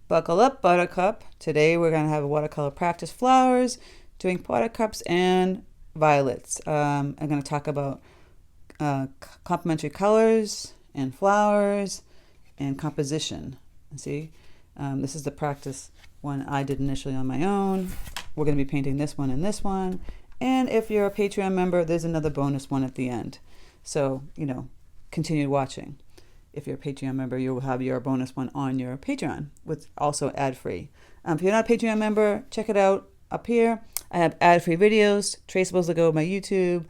Buckle up, buttercup. Today we're going to have a watercolor practice flowers, doing buttercups and violets. I'm going to talk about complementary colors and flowers and composition. See, this is the practice one I did initially on my own. We're going to be painting this one and this one. And if you're a Patreon member, there's another bonus one at the end. So, continue watching. If you're a Patreon member, you will have your bonus one on your Patreon, with also ad-free. If you're not a Patreon member, check it out up here. I have ad-free videos, traceables that go with my YouTube,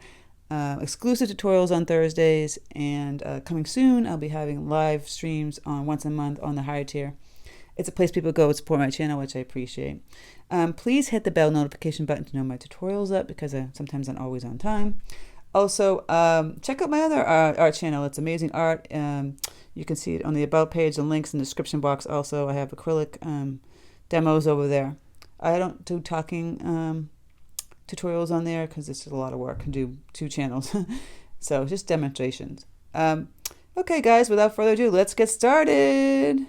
exclusive tutorials on Thursdays, and coming soon, I'll be having live streams on once a month on the higher tier. It's a place people go to support my channel, which I appreciate. Please hit the bell notification button to know my tutorial's up, because sometimes I'm always on time. Also, check out my other art channel. It's amazing art. You can see it on the About page and links in the description box. Also, I have acrylic demos over there. I don't do talking tutorials on there because it's just a lot of work to do 2 channels. So just demonstrations. Okay, guys, without further ado, let's get started.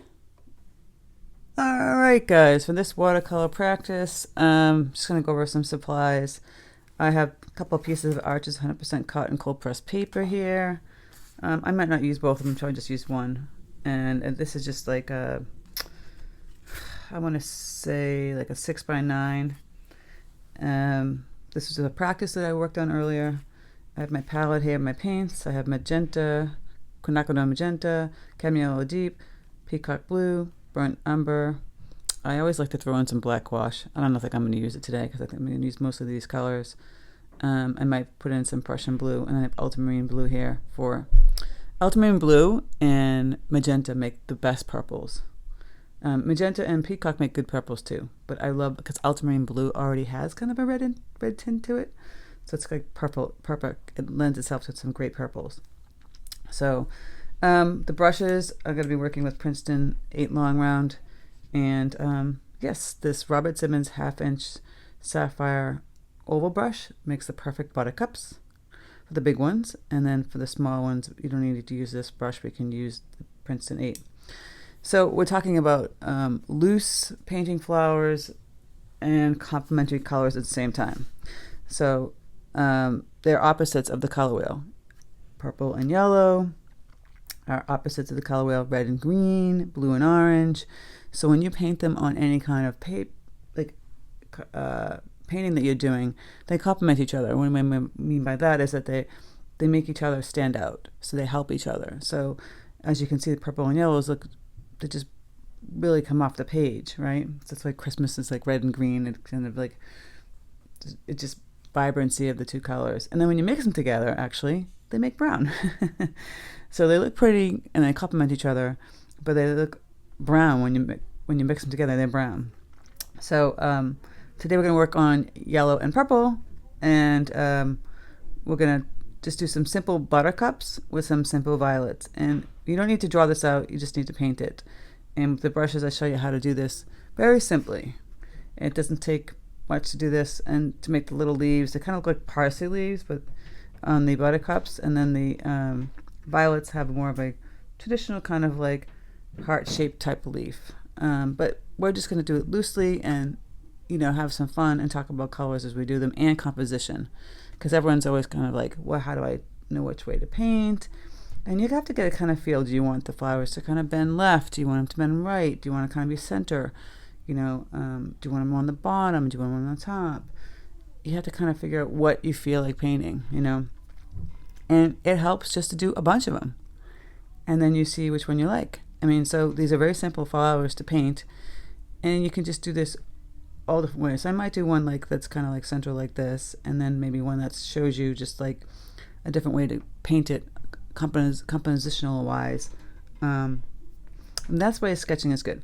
All right, guys, for this watercolor practice, I'm just going to go over some supplies. I have a couple of pieces of Arches 100% cotton cold pressed paper here. I might not use both of them, so I just use one. And this is just like I want to say like a 6x9. This is a practice that I worked on earlier. I have my palette here, my paints. I have magenta, quinachradone magenta, cadmium yellow deep, peacock blue, burnt umber. I always like to throw in some black wash. I don't think I'm going to use it today because I think I'm going to use most of these colors. I might put in some Prussian blue, and I have ultramarine blue here. For ultramarine blue and magenta make the best purples. Magenta and peacock make good purples too, but I love, because ultramarine blue already has kind of a red tint to it, so it's like purple. It lends itself to some great purples. So the brushes, I'm going to be working with Princeton 8 long round. And yes, this Robert Simmons 1/2" sapphire oval brush makes the perfect buttercups for the big ones. And then for the small ones, you don't need to use this brush. We can use the Princeton 8. So we're talking about loose painting flowers and complementary colors at the same time. So they're opposites of the color wheel. Purple and yellow are opposites of the color wheel, red and green, blue and orange. So when you paint them on any kind of painting that you're doing, they complement each other. What I mean by that is that they make each other stand out. So they help each other. So as you can see, the purple and yellows they just really come off the page, right? So it's like Christmas is like red and green. It's kind of like, it's just vibrancy of the 2 colors. And then when you mix them together, actually, they make brown. So they look pretty and they complement each other, but they look brown when you mix them together. They're brown. So today we're going to work on yellow and purple, and we're going to just do some simple buttercups with some simple violets. And you don't need to draw this out, you just need to paint it. And with the brushes, I show you how to do this very simply. It doesn't take much to do this, and to make the little leaves. They kind of look like parsley leaves, but on the buttercups. And then the violets have more of a traditional kind of like heart-shaped type leaf. But we're just going to do it loosely and, have some fun and talk about colors as we do them, and composition. Because everyone's always kind of like, well, how do I know which way to paint? And you have to get a kind of feel. Do you want the flowers to kind of bend left? Do you want them to bend right? Do you want to kind of be center? Do you want them on the bottom? Do you want them on the top? You have to kind of figure out what you feel like painting, And it helps just to do a bunch of them. And then you see which one you like. So these are very simple flowers to paint. And you can just do this all different ways. So I might do one that's kind of like center like this. And then maybe one that shows you just like a different way to paint it compositional wise. And that's why sketching is good.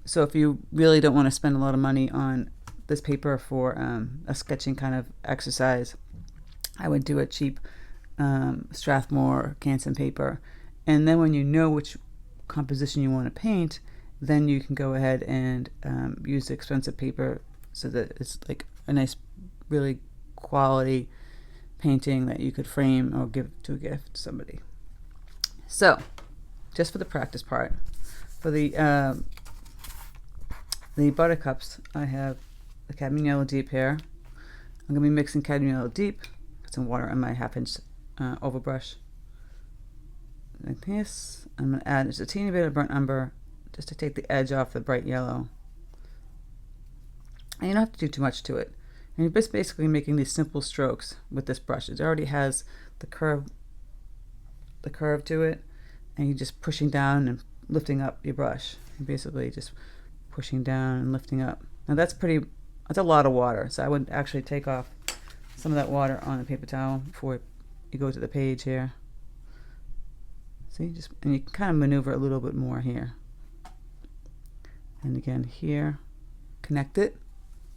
So if you really don't want to spend a lot of money on this paper for a sketching kind of exercise, I would do a cheap Strathmore Canson paper. And then when you know which composition you want to paint, then you can go ahead and use the expensive paper so that it's like a nice, really quality painting that you could frame or give to a gift to somebody. So, just for the practice part, for the the buttercups, I have the cadmium yellow deep here. I'm going to be mixing cadmium yellow deep, put some water on my 1/2 inch oval brush. Like this. I'm going to add just a teeny bit of burnt umber just to take the edge off the bright yellow. And you don't have to do too much to it. And you're just basically making these simple strokes with this brush. It already has the curve to it, and you're just pushing down and lifting up your brush. You're basically just pushing down and lifting up. Now that's a lot of water, so I would actually take off some of that water on the paper towel before you go to the page here. See, and you can kind of maneuver a little bit more here. And again here, connect it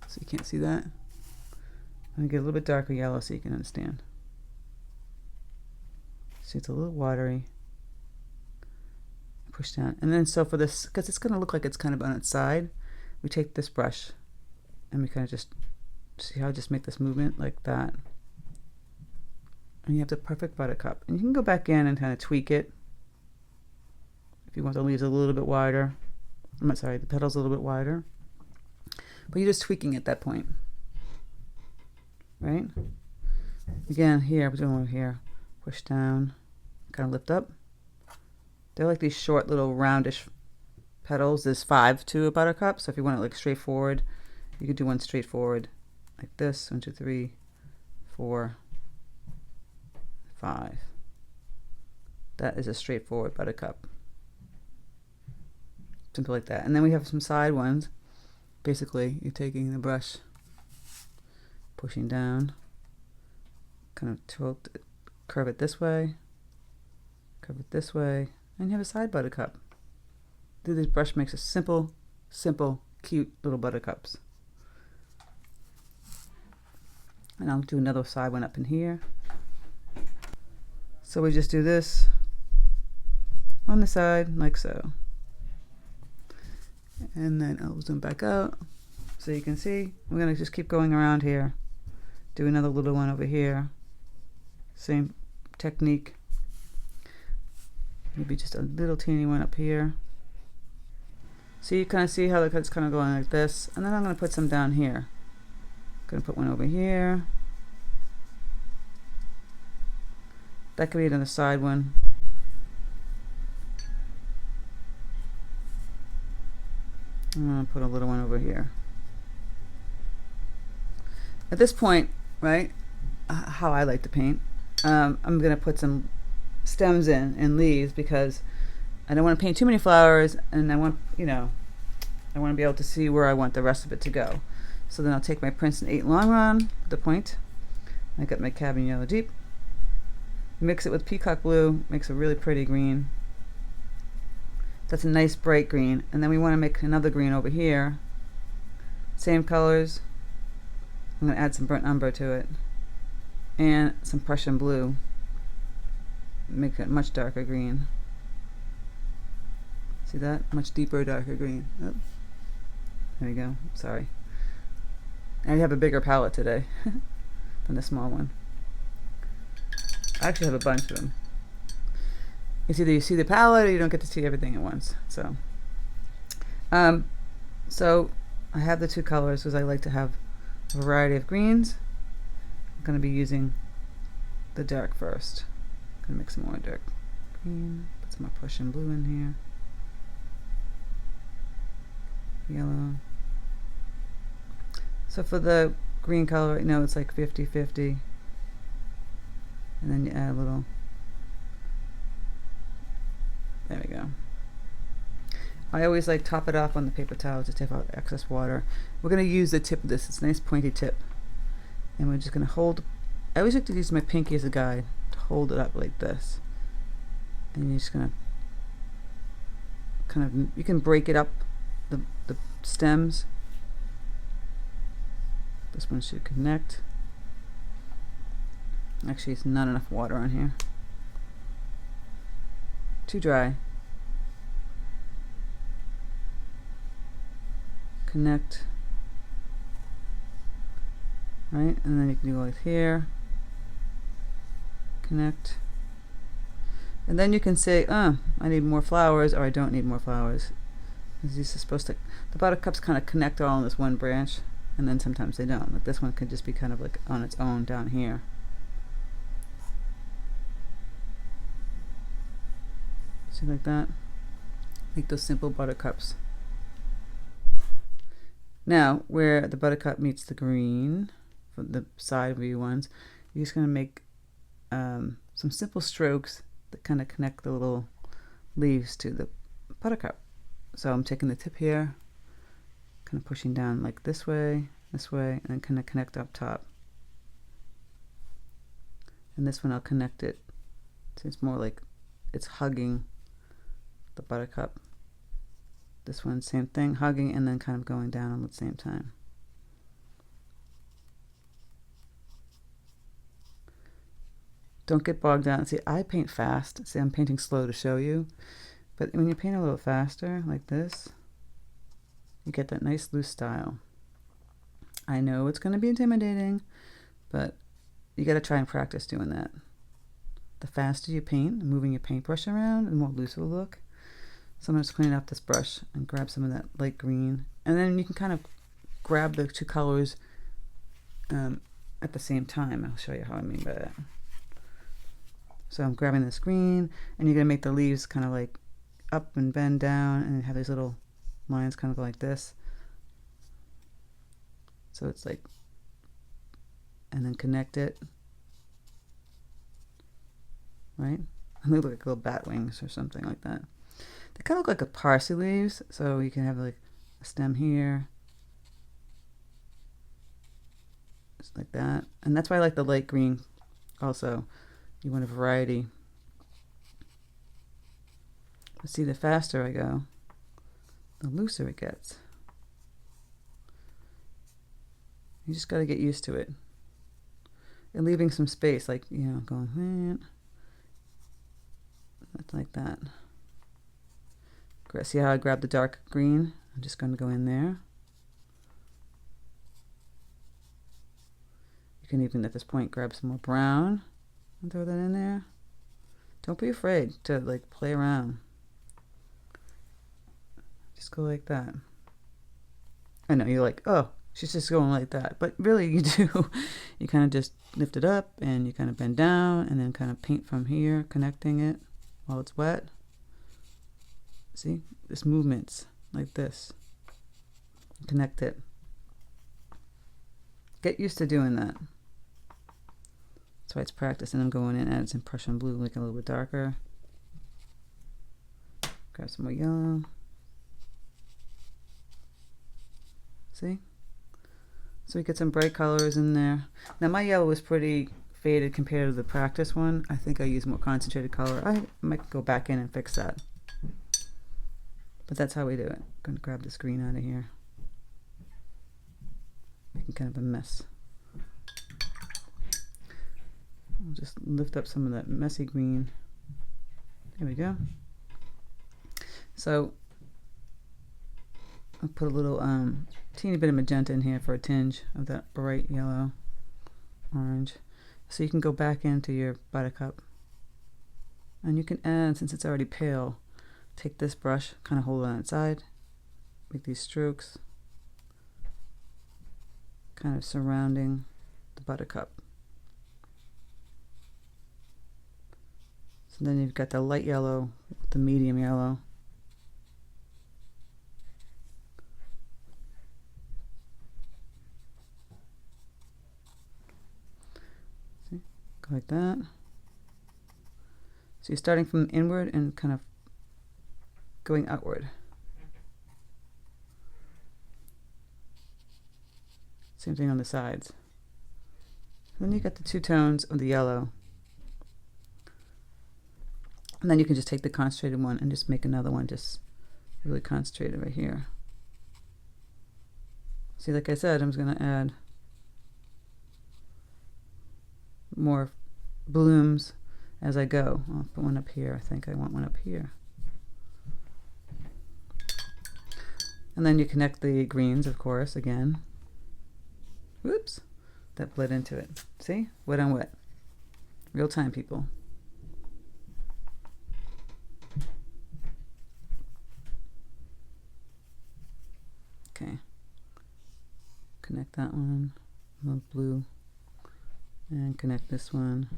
so you can't see that. And get a little bit darker yellow so you can understand. See, it's a little watery. Push down. And then so for this, because it's going to look like it's kind of on its side, we take this brush and we kind of just, see how I just make this movement like that. And you have the perfect buttercup. And you can go back in and kind of tweak it. If you want the leaves a little bit wider. I'm sorry, the petals a little bit wider. But you're just tweaking at that point. Right? Again, here, we're doing over here. Push down, kind of lift up. They're like these short little roundish petals. There's 5 to a buttercup, so if you want it like straightforward, you could do one straightforward like this. 1, 2, 3, 4, 5. That is a straightforward buttercup. Simple like that. And then we have some side ones. Basically, you're taking the brush, pushing down, kind of tilt it, curve it this way, curve it this way, and you have a side buttercup. This brush makes a simple, cute little buttercups. And I'll do another side one up in here. So we just do this on the side, like so. And then I'll zoom back out so you can see. We're going to just keep going around here. Do another little one over here. Same technique. Maybe just a little teeny one up here. So you kind of see how it's kind of going like this. And then I'm going to put some down here. I'm going to put one over here. That could be another side one. I'm going to put a little one over here. At this point, right, how I like to paint, I'm going to put some stems in and leaves because I don't want to paint too many flowers, and I want, I want to be able to see where I want the rest of it to go. So then I'll take my Princeton 8 long run, the point. I got my cadmium yellow deep. Mix it with peacock blue, makes a really pretty green. That's a nice bright green. And then we want to make another green over here. Same colors. I'm going to add some burnt umber to it. And some Prussian blue. Make it much darker green. See that? Much deeper, darker green. Oh. There you go. Sorry. I have a bigger palette today than the small one. I actually have a bunch of them. It's either you see the palette or you don't get to see everything at once. So I have the 2 colors because I like to have a variety of greens. I'm going to be using the dark first. I'm going to mix some more dark green. Put some more Prussian blue in here. Yellow. So for the green color right now, it's like 50-50. And then you add a little. There we go. I always like top it off on the paper towel to take out excess water. We're going to use the tip of this. It's a nice pointy tip. And we're just going to hold. I always like to use my pinky as a guide to hold it up like this. And you're just going to kind of, you can break it up, the stems. This one should connect. Actually, it's not enough water on here. Too dry. Connect. Right, and then you can go like here. Connect. And then you can say, I need more flowers, or I don't need more flowers. These are supposed to, the buttercups kind of connect all on this one branch, and then sometimes they don't. Like this one could just be kind of like on its own down here. See, like that? Like those simple buttercups. Now, where the buttercup meets the green, for the side view ones, you're just going to make some simple strokes that kind of connect the little leaves to the buttercup. So I'm taking the tip here, kind of pushing down like this way, and then kind of connect up top. And this one I'll connect it, so it's more like it's hugging the buttercup. This one, same thing, hugging and then kind of going down at the same time. Don't get bogged down. See, I paint fast. See, I'm painting slow to show you. But when you paint a little faster, like this, you get that nice loose style. I know it's going to be intimidating, but you got to try and practice doing that. The faster you paint, moving your paintbrush around, the more loose it will look. So I'm just cleaning up this brush and grab some of that light green. And then you can kind of grab the two colors at the same time. I'll show you how I mean by that. So I'm grabbing this green, and you're going to make the leaves kind of like up and bend down, and have these little lines kind of go like this. So it's like, and then connect it. Right? And they look like little bat wings or something like that. They kind of look like a parsley leaves, so you can have like a stem here, just like that. And that's why I like the light green also. You want a variety. But see, the faster I go, the looser it gets. You just got to get used to it. And leaving some space, like, you know, going, like that. See how I grabbed the dark green? I'm just going to go in there. You can even at this point grab some more brown and throw that in there. Don't be afraid to like play around. Just go like that. I know you're like, oh, she's just going like that, but really you do. You kind of just lift it up and you kind of bend down and then kind of paint from here, connecting it while it's wet. See, this movement's like this. Connect it. Get used to doing that. That's why it's practice. And I'm going in and add some Prussian blue, make it a little bit darker. Grab some more yellow. See? So we get some bright colors in there. Now my yellow was pretty faded compared to the practice one. I think I used more concentrated color. I might go back in and fix that. But that's how we do it. I'm going to grab this green out of here. Making kind of a mess. I'll just lift up some of that messy green. There we go. So I'll put a little teeny bit of magenta in here for a tinge of that bright yellow, orange. So you can go back into your buttercup. And you can add, since it's already pale, take this brush, kind of hold it on its side, make these strokes, kind of surrounding the buttercup. So then you've got the light yellow, the medium yellow. See, go like that. So you're starting from inward and kind of going outward. Same thing on the sides. And then you got the two tones of the yellow. And then you can just take the concentrated one and just make another one just really concentrated right here. See, like I said, I'm just going to add more blooms as I go. I'll put one up here. I think I want one up here. And then you connect the greens, of course, again. Whoops, that bled into it. See? Wet on wet. Real time, people. Okay. Connect that one, more blue, and connect this one.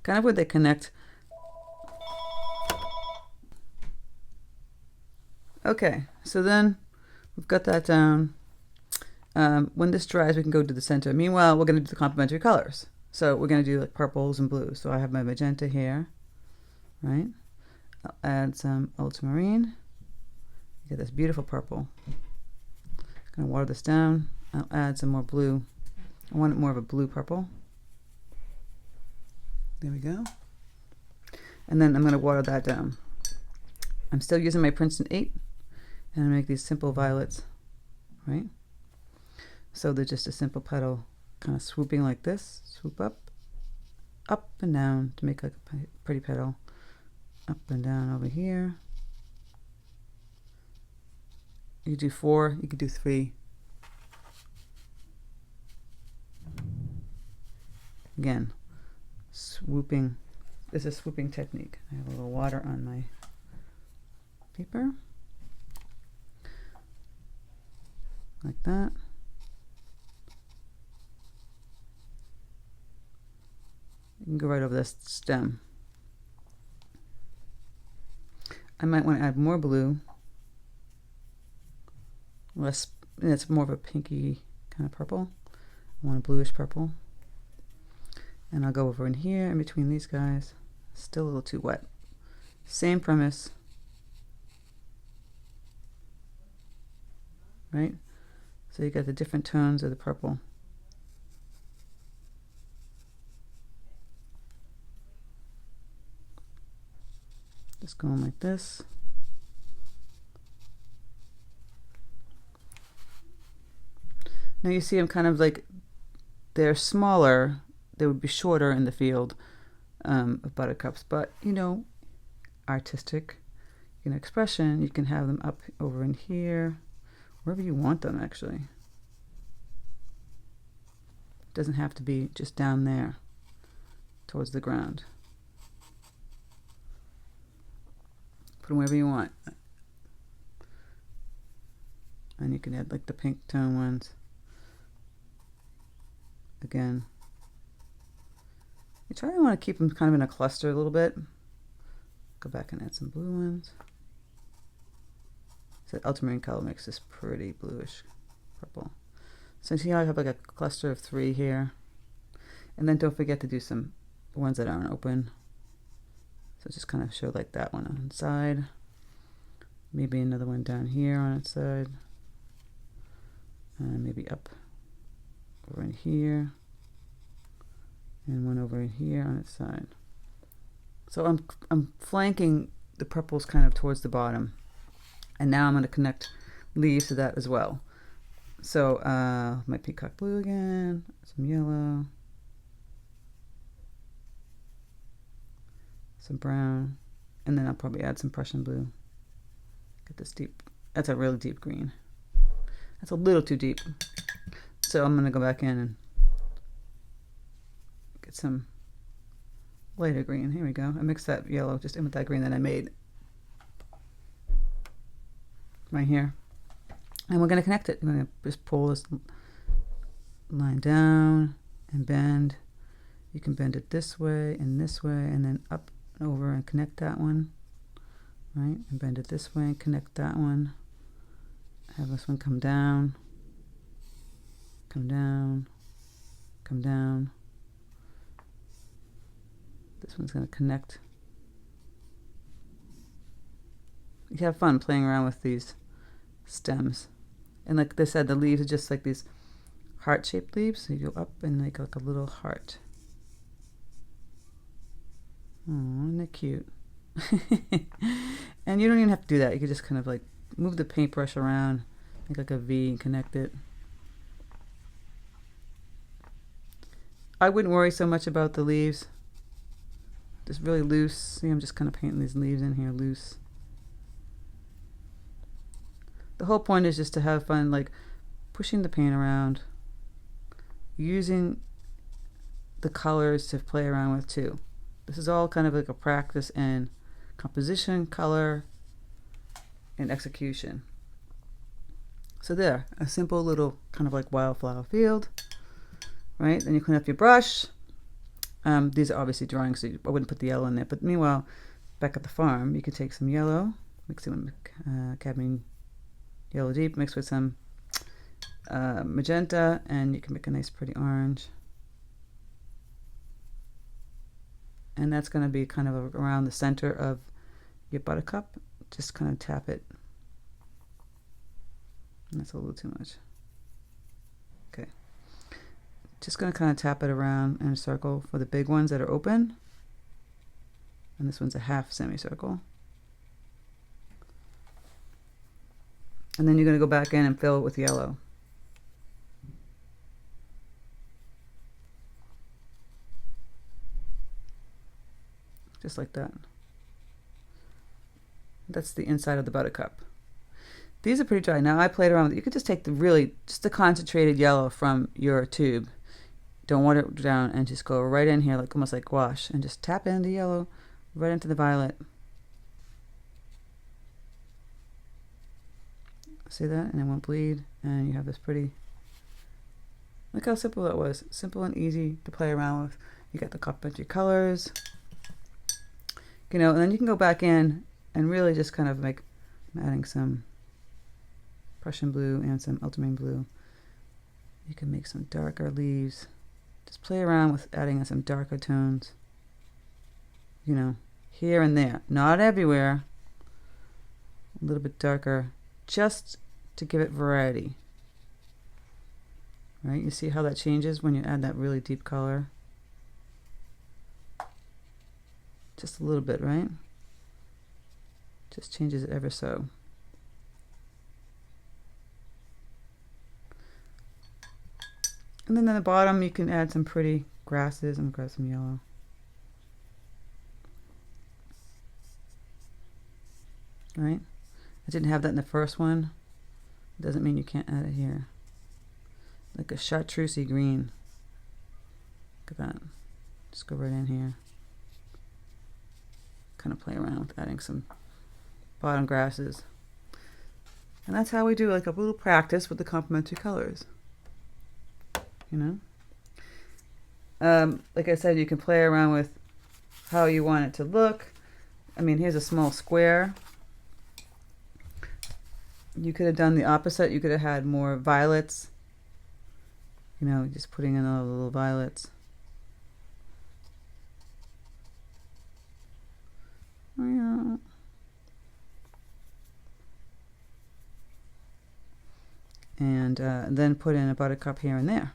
Kind of where they connect. Okay, so then we've got that down. When this dries, we can go to the center. Meanwhile, we're going to do the complementary colors. So we're going to do like purples and blues. So I have my magenta here, right? I'll add some ultramarine. Get this beautiful purple. Going to water this down. I'll add some more blue. I want it more of a blue purple. There we go. And then I'm going to water that down. I'm still using my Princeton 8, and I make these simple violets, right? So they're just a simple petal, kind of swooping like this, swoop up and down to make like a pretty petal. Up and down over here. You do 4, you could do 3. Again, swooping. This is a swooping technique. I have a little water on my paper. Like that. You can go right over this stem. I might want to add more blue. Less, it's more of a pinky kind of purple. I want a bluish purple. And I'll go over in here in between these guys. Still a little too wet. Same premise. Right? So you got the different tones of the purple. Just going like this. Now you see I'm kind of like, they're smaller, they would be shorter in the field of buttercups, but you know, artistic, expression, you can have them up over in here, wherever you want them actually. It doesn't have to be just down there towards the ground. Put them wherever you want. And you can add like the pink tone ones. Again, you try to want to keep them kind of in a cluster a little bit. Go back and add some blue ones. So ultramarine color makes this pretty bluish purple. So see how I have like a cluster of 3 here? And then don't forget to do some ones that aren't open. So just kind of show like that one on the side. Maybe another one down here on its side. And maybe up over in here. And one over in here on its side. So I'm flanking the purples kind of towards the bottom. And now I'm going to connect leaves to that as well. So my peacock blue again, some yellow, some brown, and then I'll probably add some Prussian blue. Get this deep, that's a really deep green. That's a little too deep. So I'm going to go back in and get some lighter green. Here we go. I mixed that yellow just in with that green that I made right here. And we're going to connect it. I'm going to just pull this line down and bend. You can bend it this way, and then up and over and connect that one. Right? And bend it this way and connect that one. Have this one come down, come down, come down. This one's going to connect. You have fun playing around with these stems. And like they said, the leaves are just like these heart-shaped leaves. So you go up and make like a little heart. Oh, isn't it cute? And you don't even have to do that. You can just kind of like move the paintbrush around, make like a V and connect it. I wouldn't worry so much about the leaves. Just really loose. See, I'm just kind of painting these leaves in here loose. The whole point is just to have fun, like pushing the paint around, using the colors to play around with too. This is all kind of like a practice in composition, color, in execution. So there, a simple little kind of like wildflower field, right? Then you clean up your brush. These are obviously drying, so I wouldn't put the yellow in there. But meanwhile, back at the farm, you could take some yellow, mix it with cadmium yellow deep, mixed with some magenta, and you can make a nice pretty orange. And that's going to be kind of around the center of your buttercup. Just kind of tap it. That's a little too much. Okay. Just going to kind of tap it around in a circle for the big ones that are open. And this one's a half semicircle. And then you're going to go back in and fill it with yellow. Just like that. That's the inside of the buttercup. These are pretty dry. Now I played around with it. You could just take just the concentrated yellow from your tube. Don't water it down and just go right in here, like almost like gouache, and just tap in the yellow right into the violet. See that? And it won't bleed. And you have this pretty, look how simple that was. Simple and easy to play around with. You got the complementary colors. You know, and then you can go back in and really just kind of like, I'm adding some Prussian blue and some ultramarine blue. You can make some darker leaves. Just play around with adding in some darker tones. You know, here and there. Not everywhere. A little bit darker. Just to give it variety. Right? You see how that changes when you add that really deep color? Just a little bit, right? Just changes it ever so. And then at the bottom you can add some pretty grasses. I'm going to grab some yellow. Right? I didn't have that in the first one. Doesn't mean you can't add it here. Like a chartreusey green. Look at that. Just go right in here. Kind of play around with adding some bottom grasses. And that's how we do like a little practice with the complementary colors. You know? Like I said, you can play around with how you want it to look. I mean, here's a small square. You could have done the opposite. You could have had more violets. You know, just putting in all the little violets. Yeah. And then put in a buttercup here and there.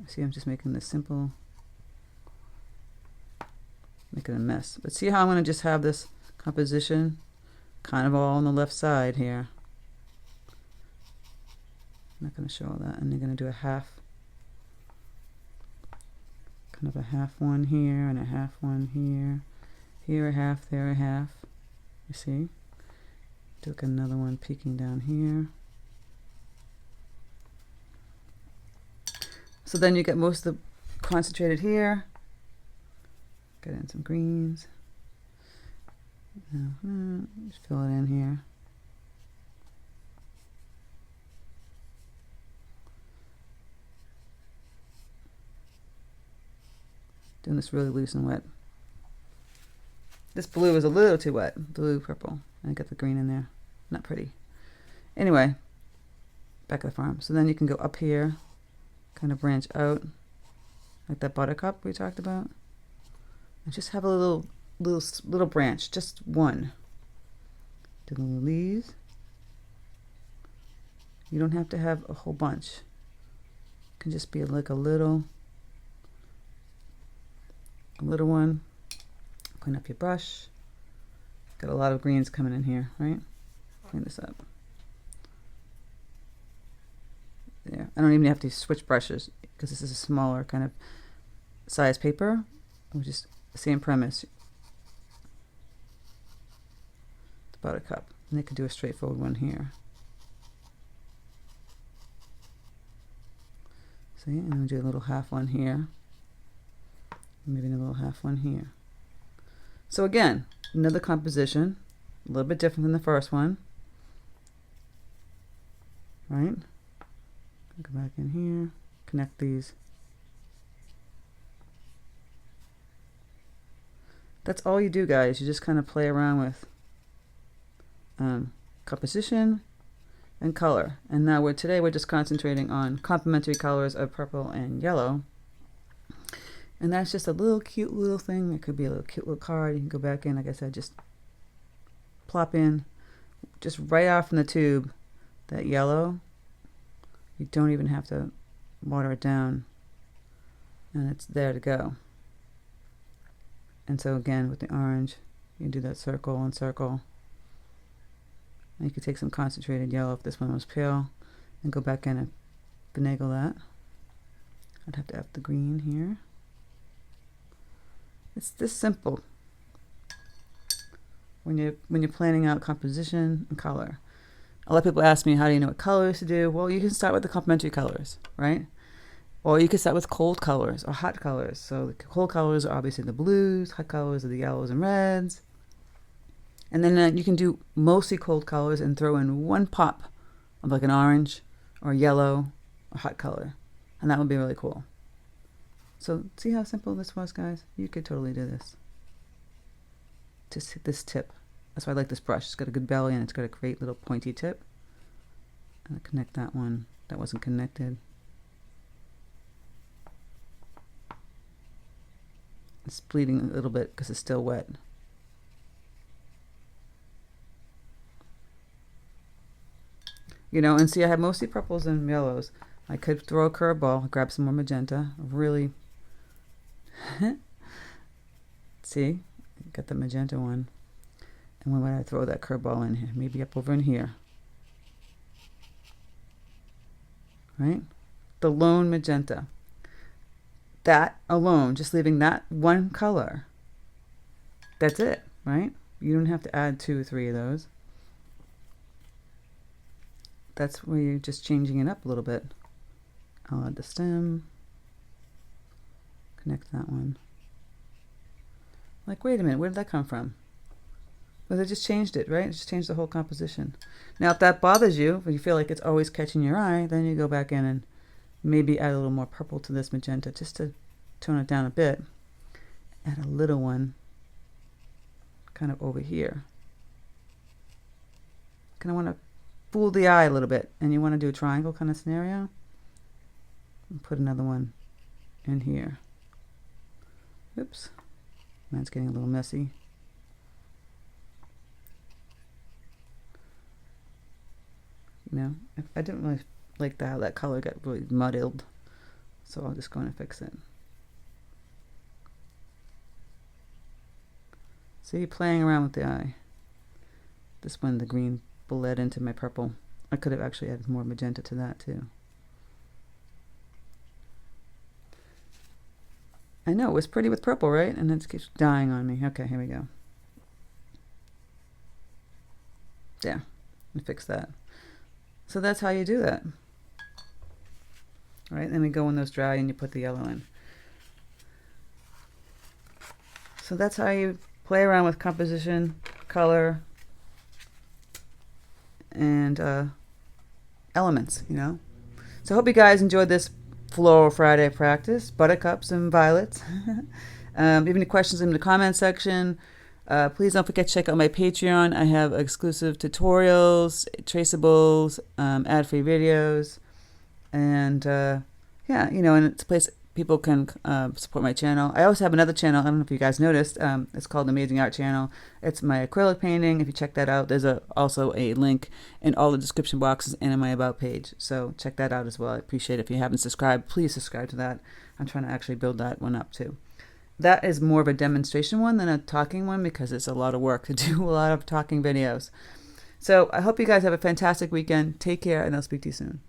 See, I'm just making this simple. Making a mess. But see how I'm going to just have this composition kind of all on the left side here. I'm not going to show all that. And you're going to do a half. Kind of a half one here and a half one here. Here a half, there a half. You see? Do another one peeking down here. So then you get most of the concentrated here. Get in some greens. Just fill it in here. Doing this really loose and wet. This blue is a little too wet. Blue, purple. I got the green in there. Not pretty. Anyway, back at the farm. So then you can go up here, kind of branch out, like that buttercup we talked about, and just have a little branch, just one. Do the little leaves. You don't have to have a whole bunch. It can just be like a little one. Clean up your brush. Got a lot of greens coming in here, right? Clean this up. There. I don't even have to switch brushes because this is a smaller kind of size paper, which is the same premise. The buttercup. And they could do a straightforward one here. See? And then do a little half one here. Maybe a little half one here. So again, another composition, A little bit different than the first one. Right? Go back in here, connect these. That's all you do, guys. You just kind of play around with composition and color. And now today we're just concentrating on complementary colors of purple and yellow. And that's just a little cute little thing. It could be a little cute little card. You can go back in, like I said, just plop in, just right off from the tube, that yellow. You don't even have to water it down, and it's there to go. And so again, with the orange, you can do that circle and circle. And you could take some concentrated yellow if this one was pale, and go back in and finagle that. I'd have to have the green here. It's this simple when you're planning out composition and color. A lot of people ask me, how do you know what colors to do? Well, you can start with the complementary colors, right? Or you can start with cold colors or hot colors. So the cold colors are obviously the blues, hot colors are the yellows and reds. And then you can do mostly cold colors and throw in one pop of like an orange or yellow or hot color. And that would be really cool. So see how simple this was, guys? You could totally do this. Just hit this tip. That's why I like this brush. It's got a good belly and it's got a great little pointy tip. And I'll connect that one that wasn't connected. It's bleeding a little bit because it's still wet. You know, and see, I have mostly purples and yellows. I could throw a curveball, grab some more magenta. Really, see, got the magenta one. And when would I throw that curveball in here? Maybe up over in here. Right? The lone magenta. That alone, just leaving that one color. That's it, right? You don't have to add 2 or 3 of those. That's where you're just changing it up a little bit. I'll add the stem. Connect that one. Like, wait a minute, where did that come from? Well, they just changed it, right? It just changed the whole composition. Now, if that bothers you, if you feel like it's always catching your eye, then you go back in and maybe add a little more purple to this magenta just to tone it down a bit. Add a little one kind of over here. Kind of want to fool the eye a little bit, and you want to do a triangle kind of scenario. And put another one in here. Oops. Mine's getting a little messy. You know, I didn't really like how that color got really muddled, so I'll just go in and fix it. See, playing around with the eye. This one, the green bled into my purple. I could have actually added more magenta to that too. I know, it was pretty with purple, right? And it keeps dying on me. Okay, here we go. Yeah, let me fix that. So that's how you do that. All right, then we go when those dry and you put the yellow in. So that's how you play around with composition, color, and elements, you know. So I hope you guys enjoyed this Floral Friday practice, buttercups and violets. If you have any questions in the comment section, please don't forget to check out my Patreon. I have exclusive tutorials, traceables, ad-free videos, and yeah, you know, and it's a place people can support my channel. I also have another channel. I don't know if you guys noticed. It's called Amazing Art Channel. It's my acrylic painting. If you check that out, there's also a link in all the description boxes and in my About page. So check that out as well. I appreciate it. If you haven't subscribed, please subscribe to that. I'm trying to actually build that one up too. That is more of a demonstration one than a talking one because it's a lot of work to do a lot of talking videos. So I hope you guys have a fantastic weekend. Take care, and I'll speak to you soon.